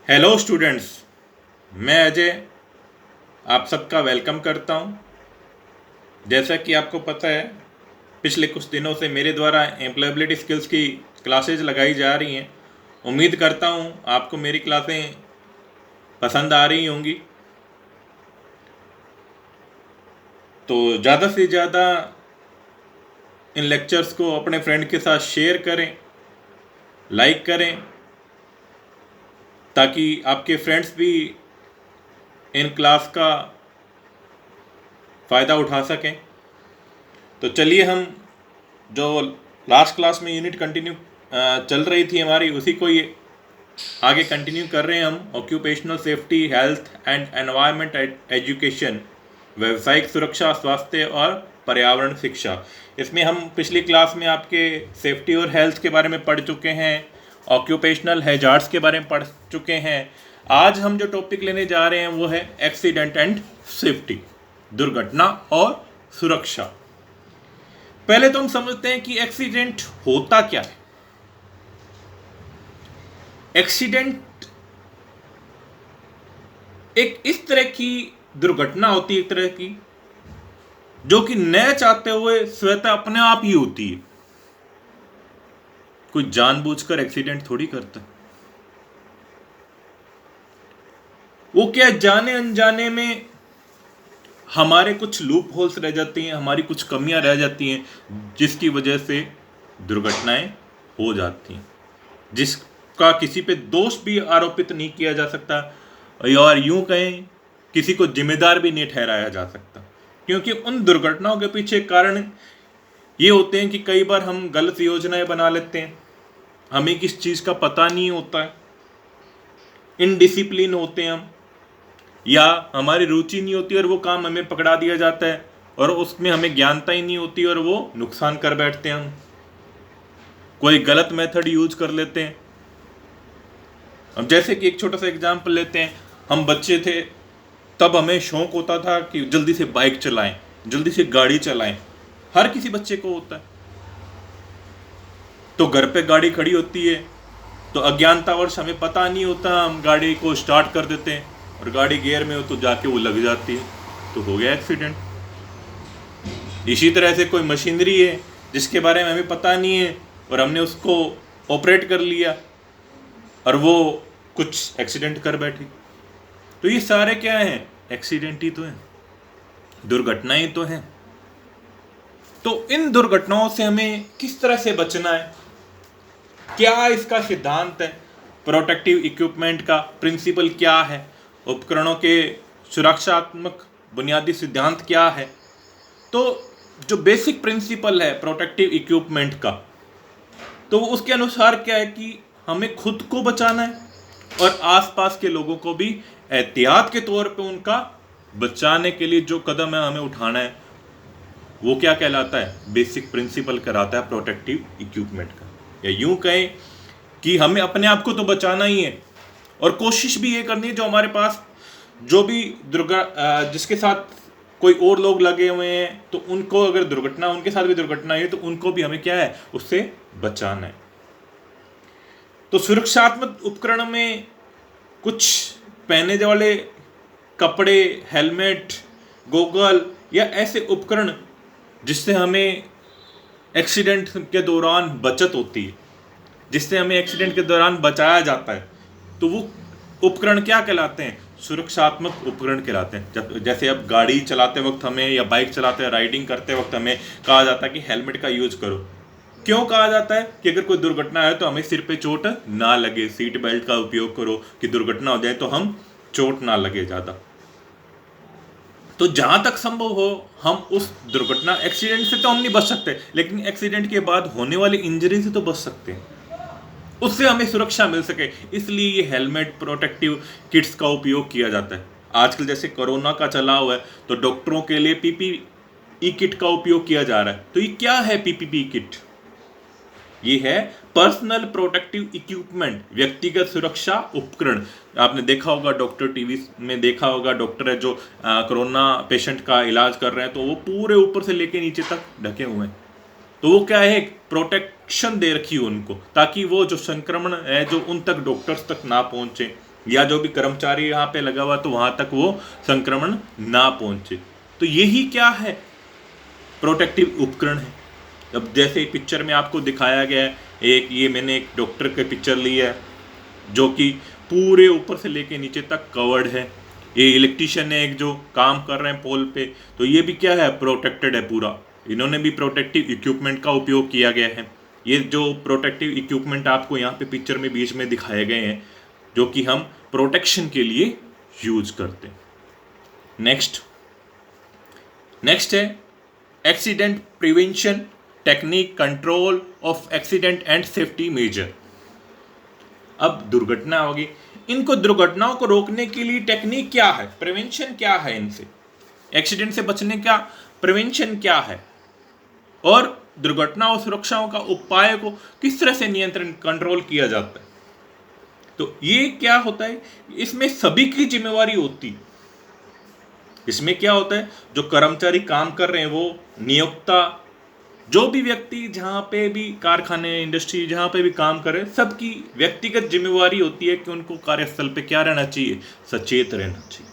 Hello students, मैं अजय आप सबका वेलकम करता हूँ। जैसा कि आपको पता है, पिछले कुछ दिनों से मेरे द्वारा एम्प्लॉयबिलिटी स्किल्स की क्लासेज लगाई जा रही हैं। उम्मीद करता हूँ आपको मेरी क्लासें पसंद आ रही होंगी। तो ज़्यादा से ज़्यादा इन लेक्चर्स को अपने फ्रेंड के साथ शेयर करें, लाइक करें, ताकि आपके फ्रेंड्स भी इन क्लास का फ़ायदा उठा सकें। तो चलिए हम जो लास्ट क्लास में यूनिट कंटिन्यू चल रही थी हमारी, उसी को ये आगे कंटिन्यू कर रहे हैं हम। Occupational safety, health and environment education, व्यावसायिक सुरक्षा, स्वास्थ्य और पर्यावरण शिक्षा। इसमें हम पिछली क्लास में आपके सेफ्टी और हेल्थ के बारे में पढ़ चुके हैं, ऑक्यूपेशनल हैजार्ड्स के बारे में पढ़ चुके हैं। आज हम जो टॉपिक लेने जा रहे हैं वो है एक्सीडेंट एंड सेफ्टी, दुर्घटना और सुरक्षा। पहले तो हम समझते हैं कि एक्सीडेंट होता क्या है। एक्सीडेंट एक इस तरह की दुर्घटना होती है, एक तरह की जो कि न चाहते हुए स्वतः अपने आप ही होती है। कोई जानबूझकर एक्सीडेंट थोड़ी करता। वो क्या, जाने अनजाने में हमारे कुछ लूप होल्स रह जाती हैं, हमारी कुछ कमियां रह जाती हैं, जिसकी वजह से दुर्घटनाएं हो जाती हैं, जिसका किसी पे दोष भी आरोपित नहीं किया जा सकता, और यूं कहें किसी को जिम्मेदार भी नहीं ठहराया जा सकता। क्योंकि उन दुर्घटनाओं के पीछे कारण ये होते हैं कि कई बार हम गलत योजनाएं बना लेते हैं, हमें किस चीज़ का पता नहीं होता है, इनडिसिप्लिन होते हैं हम, या हमारी रुचि नहीं होती और वो काम हमें पकड़ा दिया जाता है और उसमें हमें ज्ञानता ही नहीं होती और वो नुकसान कर बैठते हैं। हम कोई गलत मेथड यूज कर लेते हैं। अब जैसे कि एक छोटा सा एग्जांपल लेते हैं, हम बच्चे थे तब हमें शौक होता था कि जल्दी से बाइक चलाएं, जल्दी से गाड़ी चलाएं। हर किसी बच्चे को होता है। तो घर पे गाड़ी खड़ी होती है तो अज्ञानतावश हमें पता नहीं होता, हम गाड़ी को स्टार्ट कर देते हैं और गाड़ी गियर में हो तो जाके वो लग जाती है, तो हो गया एक्सीडेंट। इसी तरह से कोई मशीनरी है जिसके बारे में हमें पता नहीं है और हमने उसको ऑपरेट कर लिया और वो कुछ एक्सीडेंट कर बैठी। तो ये सारे क्या हैं? एक्सीडेंट ही तो हैं, दुर्घटनाएं तो हैं। तो इन दुर्घटनाओं से हमें किस तरह से बचना है, क्या इसका सिद्धांत है, प्रोटेक्टिव इक्विपमेंट का प्रिंसिपल क्या है, उपकरणों के सुरक्षात्मक बुनियादी सिद्धांत क्या है। तो जो बेसिक प्रिंसिपल है प्रोटेक्टिव इक्विपमेंट का, तो उसके अनुसार क्या है कि हमें खुद को बचाना है और आसपास के लोगों को भी एहतियात के तौर पे उनका बचाने के लिए जो कदम है हमें उठाना है, वो क्या कहलाता है? बेसिक प्रिंसिपल कराता है प्रोटेक्टिव इक्विपमेंट का। या यूं कहें कि हमें अपने आप को तो बचाना ही है और कोशिश भी ये करनी है जो हमारे पास जो भी जिसके साथ कोई और लोग लगे हुए हैं, तो उनको अगर दुर्घटना, उनके साथ भी दुर्घटना है तो उनको भी हमें क्या है, उससे बचाना है। तो सुरक्षात्मक उपकरण में कुछ पहने वाले कपड़े, हेलमेट, गोगल या ऐसे उपकरण जिससे हमें एक्सीडेंट के दौरान बचत होती है, जिससे हमें एक्सीडेंट के दौरान बचाया जाता है, तो वो उपकरण क्या कहलाते हैं? सुरक्षात्मक उपकरण कहलाते हैं। जैसे अब गाड़ी चलाते वक्त हमें, या बाइक चलाते हैं, राइडिंग करते वक्त हमें कहा जाता है कि हेलमेट का यूज करो। क्यों कहा जाता है? कि अगर कोई दुर्घटना है तो हमें सिर पे चोट ना लगे, सीट बेल्ट का उपयोग करो कि दुर्घटना हो जाए तो हम चोट ना लगे ज़्यादा। तो जहां तक संभव हो हम उस दुर्घटना, एक्सीडेंट से तो हम नहीं बच सकते, लेकिन एक्सीडेंट के बाद होने वाली इंजरी से तो बच सकते हैं, उससे हमें सुरक्षा मिल सके, इसलिए ये हेलमेट, प्रोटेक्टिव किट्स का उपयोग किया जाता है। आजकल जैसे कोरोना का चला हुआ है तो डॉक्टरों के लिए पीपीई किट का उपयोग किया जा रहा है। तो ये क्या है पीपीई किट? ये है पर्सनल प्रोटेक्टिव इक्विपमेंट, व्यक्तिगत सुरक्षा उपकरण। आपने देखा होगा, डॉक्टर टीवी में देखा होगा, डॉक्टर है जो कोरोना पेशेंट का इलाज कर रहे हैं तो वो पूरे ऊपर से लेके नीचे तक ढके हुए हैं। तो वो क्या है, एक प्रोटेक्शन दे रखी है उनको, ताकि वो जो संक्रमण है जो उन तक, डॉक्टर्स तक ना पहुंचे, या जो भी कर्मचारी यहाँ पे लगा हुआ तो वहां तक वो संक्रमण ना पहुंचे। तो यही क्या है, प्रोटेक्टिव उपकरण है। अब जैसे पिक्चर में आपको दिखाया गया है, ये मैंने एक डॉक्टर की पिक्चर ली है जो कि पूरे ऊपर से लेके नीचे तक कवर्ड है। ये इलेक्ट्रीशियन है एक जो काम कर रहे हैं पोल पे, तो ये भी क्या है, प्रोटेक्टेड है पूरा। इन्होंने भी प्रोटेक्टिव इक्विपमेंट का उपयोग किया गया है। ये जो प्रोटेक्टिव इक्विपमेंट आपको यहाँ पे पिक्चर में बीच में दिखाए गए हैं, जो कि हम प्रोटेक्शन के लिए यूज करते हैं। नेक्स्ट है accident prevention technique, control of accident and safety major. अब दुर्घटना होगी, इनको दुर्घटनाओं को रोकने के लिए टेक्निक क्या है, प्रिवेंशन क्या है, इनसे एक्सीडेंट से बचने का प्रिवेंशन क्या है, और दुर्घटना और सुरक्षाओं का उपाय को किस तरह से नियंत्रण कंट्रोल किया जाता है। तो ये क्या होता है, इसमें सभी की जिम्मेवारी होती है। इसमें क्या होता है, जो कर्मचारी काम कर रहे हैं वो नियोक्ता, जो भी व्यक्ति जहाँ पे भी कारखाने इंडस्ट्री जहाँ पे भी काम करे, सबकी व्यक्तिगत जिम्मेवारी होती है कि उनको कार्यस्थल पे क्या रहना चाहिए, सचेत रहना चाहिए,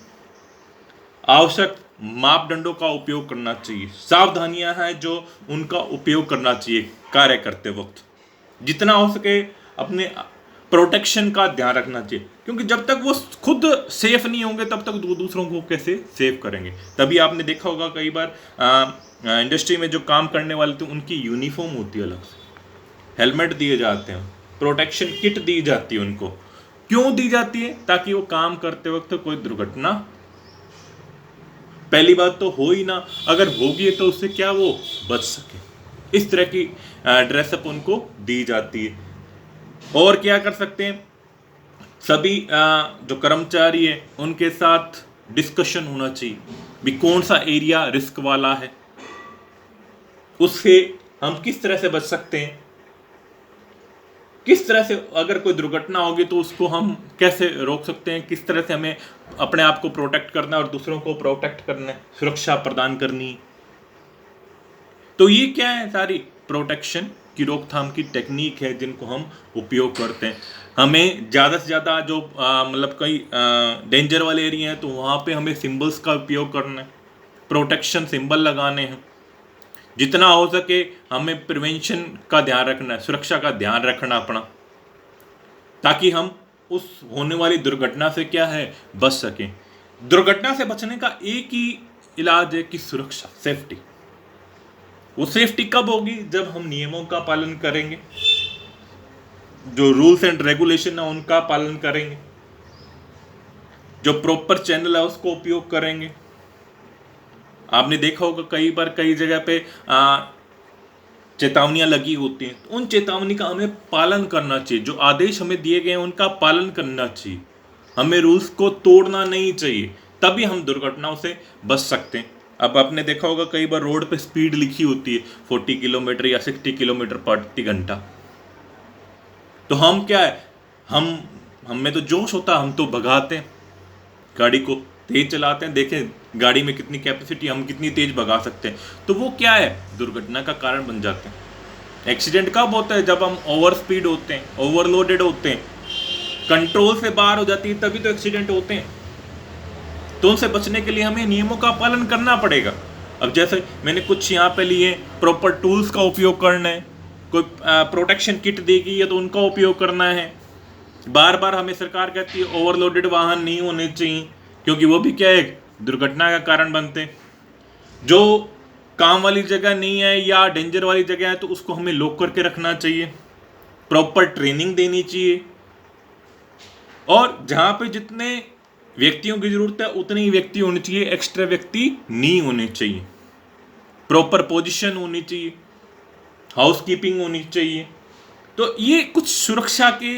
आवश्यक मापदंडों का उपयोग करना चाहिए, सावधानियां हैं जो उनका उपयोग करना चाहिए कार्य करते वक्त, जितना हो सके अपने प्रोटेक्शन का ध्यान रखना चाहिए, क्योंकि जब तक वो खुद सेफ नहीं होंगे तब तक दूसरों को कैसे सेव करेंगे। तभी आपने देखा होगा कई बार इंडस्ट्री में जो काम करने वाले थे उनकी यूनिफॉर्म होती है अलग से, हेलमेट दिए जाते हैं, प्रोटेक्शन किट दी जाती है उनको। क्यों दी जाती है, ताकि वो काम करते वक्त कोई दुर्घटना पहली बात तो हो ही ना, अगर होगी तो उससे क्या वो बच सके। इस तरह की ड्रेसअप उनको दी जाती है। और क्या कर सकते हैं, सभी जो कर्मचारी है उनके साथ डिस्कशन होना चाहिए भी कौन सा एरिया रिस्क वाला है, उससे हम किस तरह से बच सकते हैं, किस तरह से अगर कोई दुर्घटना होगी तो उसको हम कैसे रोक सकते हैं, किस तरह से हमें अपने आप को प्रोटेक्ट करना है और दूसरों को प्रोटेक्ट करना है, सुरक्षा प्रदान करनी। तो ये क्या है, सारी प्रोटेक्शन की रोकथाम की टेक्निक है जिनको हम उपयोग करते हैं। हमें ज़्यादा से ज़्यादा जो मतलब कई डेंजर वाले एरिया हैं तो वहाँ पे हमें सिंबल्स का उपयोग करना है, प्रोटेक्शन सिंबल लगाने हैं। जितना हो सके हमें प्रिवेंशन का ध्यान रखना है, सुरक्षा का ध्यान रखना अपना, ताकि हम उस होने वाली दुर्घटना से क्या है बच सकें। दुर्घटना से बचने का एक ही इलाज है कि सुरक्षा, सेफ्टी। वो सेफ्टी कब होगी, जब हम नियमों का पालन करेंगे, जो रूल्स एंड रेगुलेशन है उनका पालन करेंगे, जो प्रॉपर चैनल है उसको उपयोग करेंगे। आपने देखा होगा कई बार कई जगह पे चेतावनियां लगी होती हैं, तो उन चेतावनी का हमें पालन करना चाहिए, जो आदेश हमें दिए गए हैं उनका पालन करना चाहिए, हमें रूल्स को तोड़ना नहीं चाहिए, तभी हम दुर्घटनाओं से बच सकते हैं। अब आपने देखा होगा कई बार रोड पे स्पीड लिखी होती है 40 किलोमीटर या 60 किलोमीटर प्रति घंटा, तो हम क्या है, हम में तो जोश होता है, हम तो भगाते हैं गाड़ी को, तेज चलाते हैं, देखें गाड़ी में कितनी कैपेसिटी, हम कितनी तेज भगा सकते हैं, तो वो क्या है, दुर्घटना का कारण बन जाते हैं। एक्सीडेंट कब होता है, जब हम ओवर स्पीड होते हैं, ओवरलोडेड होते हैं, कंट्रोल से बाहर हो जाती है, तभी तो एक्सीडेंट होते हैं। तो उनसे बचने के लिए हमें नियमों का पालन करना पड़ेगा। अब जैसे मैंने कुछ यहाँ पे लिए, प्रॉपर टूल्स का उपयोग करना है, कोई प्रोटेक्शन किट देगी या तो उनका उपयोग करना है। बार बार हमें सरकार कहती है ओवरलोडेड वाहन नहीं होने चाहिए, क्योंकि वो भी क्या है, दुर्घटना का कारण बनते हैं। जो काम वाली जगह नहीं है या डेंजर वाली जगह है तो उसको हमें लॉक करके रखना चाहिए, प्रॉपर ट्रेनिंग देनी चाहिए, और जहाँ पे जितने व्यक्तियों की जरूरत है उतने ही व्यक्ति होने चाहिए, एक्स्ट्रा व्यक्ति नहीं होने चाहिए, प्रॉपर पोजीशन होनी चाहिए, हाउसकीपिंग होनी चाहिए। तो ये कुछ सुरक्षा के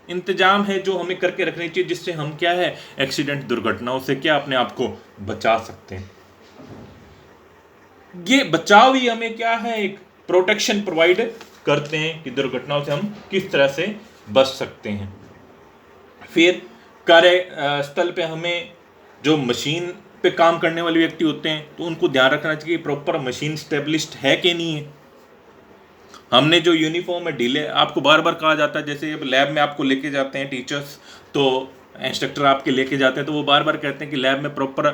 इंतजाम है जो हमें करके रखनी चाहिए, जिससे हम क्या है, एक्सीडेंट दुर्घटनाओं से क्या अपने आप को बचा सकते हैं। ये बचाव ही हमें क्या है, एक प्रोटेक्शन प्रोवाइड करते हैं कि दुर्घटनाओं से हम किस तरह से बच सकते हैं। फिर कार्य स्थल पे हमें जो मशीन पे काम करने वाले व्यक्ति होते हैं तो उनको ध्यान रखना चाहिए प्रॉपर मशीन स्टेब्लिश्ड है कि नहीं है। हमने जो यूनिफॉर्म है ढीले, आपको बार बार कहा जाता है, जैसे अब लैब में आपको लेके जाते हैं टीचर्स, तो इंस्ट्रक्टर आपके लेके जाते हैं तो वो बार बार कहते हैं कि लैब में प्रॉपर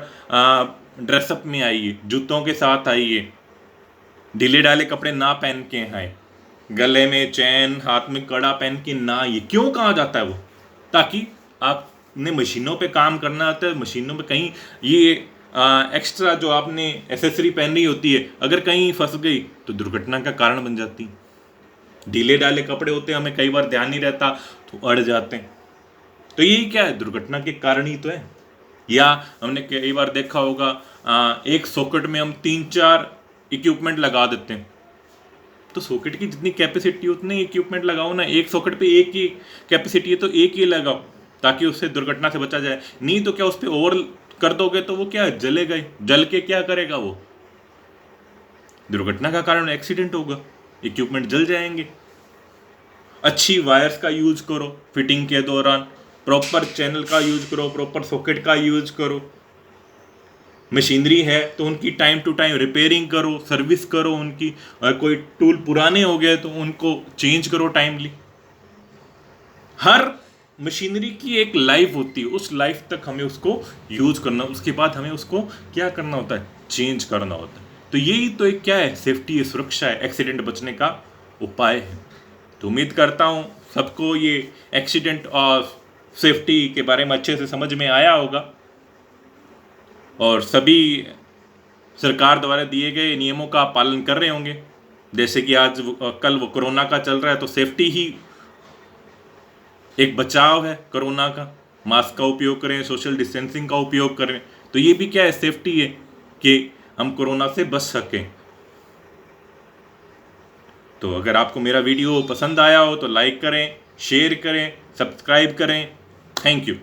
ड्रेसअप में आइए, जूतों के साथ आइए, ढीले ढाले कपड़े ना पहन के आए, गले में चैन, हाथ में कड़ा पहन के ना आइए। क्यों कहा जाता है वो? ताकि आपने मशीनों पे काम करना आता है, मशीनों पे कहीं ये एक्स्ट्रा जो आपने एसेसरी पहनी होती है अगर कहीं फंस गई तो दुर्घटना का कारण बन जाती है। ढीले ढाले कपड़े होते हैं, हमें कई बार ध्यान नहीं रहता तो अड़ जाते हैं, तो यही क्या है, दुर्घटना के कारण ही तो है। या हमने कई बार देखा होगा एक सॉकेट में हम 3-4 इक्विपमेंट लगा देते हैं, तो सॉकेट की जितनी कैपेसिटी उतने इक्विपमेंट लगाओ ना। एक सॉकेट पे एक ही कैपेसिटी है तो एक ही लगाओ ताकि उससे दुर्घटना से बचा जाए। नहीं तो क्या उस पर ओवर कर दोगे तो वो क्या जलेगा ही, जल के क्या करेगा वो, दुर्घटना का कारण एक्सीडेंट होगा, इक्विपमेंट जल जाएंगे। अच्छी वायर्स का यूज करो फिटिंग के दौरान, प्रॉपर चैनल का यूज करो, प्रॉपर सॉकेट का यूज करो। मशीनरी है तो उनकी टाइम टू टाइम रिपेयरिंग करो, सर्विस करो उनकी। और कोई टूल पुराने हो गए तो उनको चेंज करो टाइमली। हर मशीनरी की एक लाइफ होती है, उस लाइफ तक हमें उसको यूज करना, उसके बाद हमें उसको क्या करना होता है, चेंज करना होता है। तो यही तो एक क्या है, सेफ्टी है, सुरक्षा है, एक्सीडेंट बचने का उपाय है। तो उम्मीद करता हूँ सबको ये एक्सीडेंट और सेफ्टी के बारे में अच्छे से समझ में आया होगा और सभी सरकार द्वारा दिए गए नियमों का पालन कर रहे होंगे। जैसे कि आज कल वो कोरोना का चल रहा है तो सेफ्टी ही एक बचाव है कोरोना का। मास्क का उपयोग करें, सोशल डिस्टेंसिंग का उपयोग करें, तो ये भी क्या है, सेफ्टी है कि हम कोरोना से बच सकें। तो अगर आपको मेरा वीडियो पसंद आया हो तो लाइक करें, शेयर करें, सब्सक्राइब करें। Thank you.